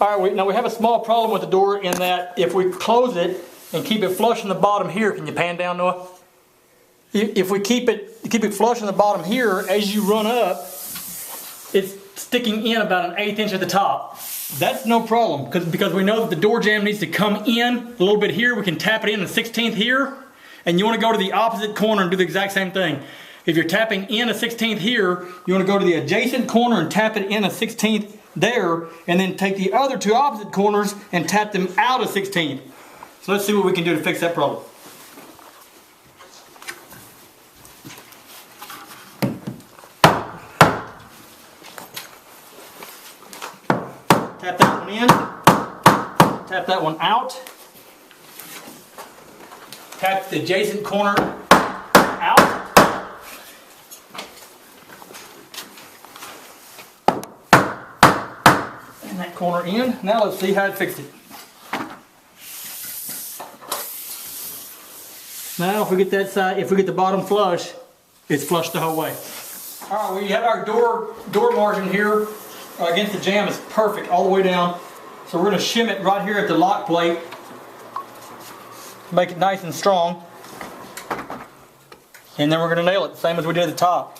All right, now we have a small problem with the door in that if we close it and keep it flush in the bottom here, can you pan down, Noah? If we keep it flush in the bottom here, as you run up, it's sticking in about an 1/8 inch at the top. That's no problem because we know that the door jamb needs to come in a little bit here. We can tap it in a 1/16 here, and you want to go to the opposite corner and do the exact same thing. If you're tapping in a 1/16 here, you want to go to the adjacent corner and tap it in a 1/16 there, and then take the other two opposite corners and tap them out a 1/16. So let's see what we can do to fix that problem. Tap that one in, tap that one out, tap the adjacent corner out, and that corner in. Now let's see how it fixed it. Now if we get that side, if we get the bottom flush, it's flush the whole way. All right, we have our door margin here against the jamb is perfect all the way down. So we're going to shim it right here at the lock plate. Make it nice and strong. And then we're going to nail it, same as we did at the top.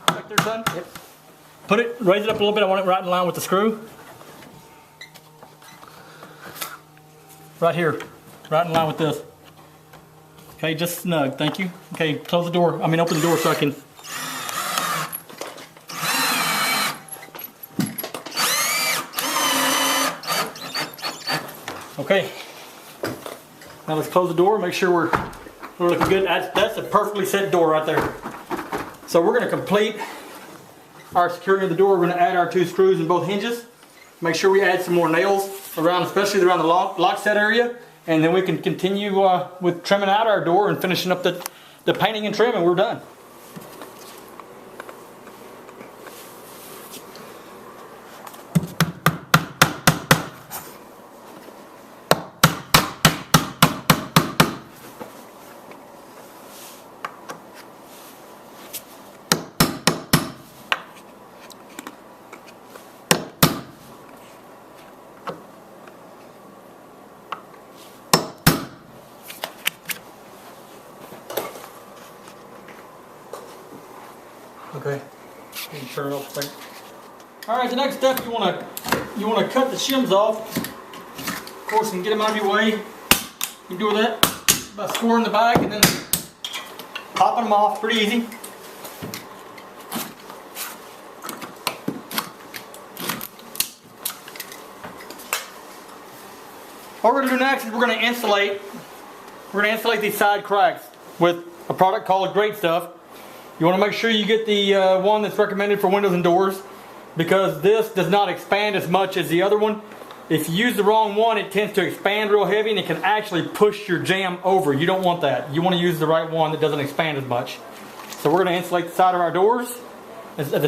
Right there, son? Yep. Put it, raise it up a little bit. I want it right in line with the screw. Right here. Right in line with this. Okay, just snug, thank you. Okay, close the door, open the door so I can. Okay, now let's close the door, make sure we're looking good. That's a perfectly set door right there. So we're gonna complete our securing of the door. We're gonna add our 2 screws in both hinges. Make sure we add some more nails around, especially around the lock set area. And then we can continue with trimming out our door and finishing up the painting and trim, and we're done. Okay, you can turn it off a second. All right, the next step, you want to cut the shims off. Of course, you can get them out of your way. You can do that by scoring the back and then popping them off. Pretty easy. What we're going to do next is we're going to insulate these side cracks with a product called Great Stuff. You want to make sure you get the one that's recommended for windows and doors, because this does not expand as much as the other one. If you use the wrong one, it tends to expand real heavy and it can actually push your jamb over. You don't want that. You want to use the right one that doesn't expand as much. So we're going to insulate the side of our doors. We're going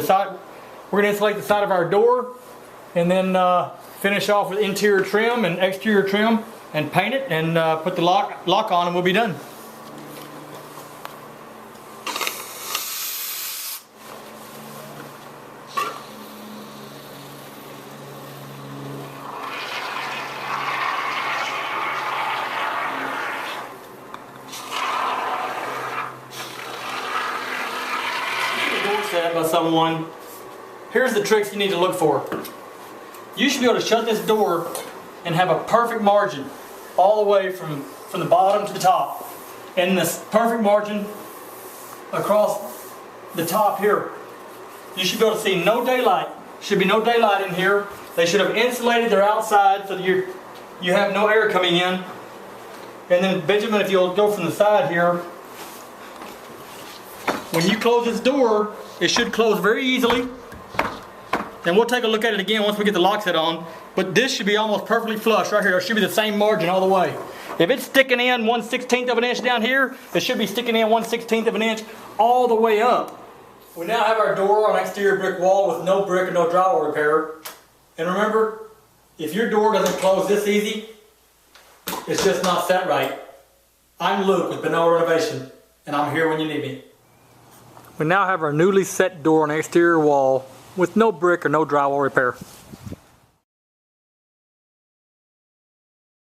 to insulate the side of our door and then finish off with interior trim and exterior trim and paint it and put the lock on and we'll be done. By someone, here's the tricks you need to look for. You should be able to shut this door and have a perfect margin all the way from the bottom to the top, and this perfect margin across the top here. You should be able to see no daylight. Should be no daylight in here. They should have insulated their outside so that you have no air coming in. And then Benjamin, if you'll go from the side here, when you close this door, it should close very easily. And we'll take a look at it again once we get the lock set on. But this should be almost perfectly flush right here. It should be the same margin all the way. If it's sticking in 1/16 of an inch down here, it should be sticking in 1/16 of an inch all the way up. We now have our door on exterior brick wall with no brick and no drywall repair. And remember, if your door doesn't close this easy, it's just not set right. I'm Luke with Benoah Renovations, and I'm here when you need me. We now have our newly set door on the exterior wall with no brick or no drywall repair.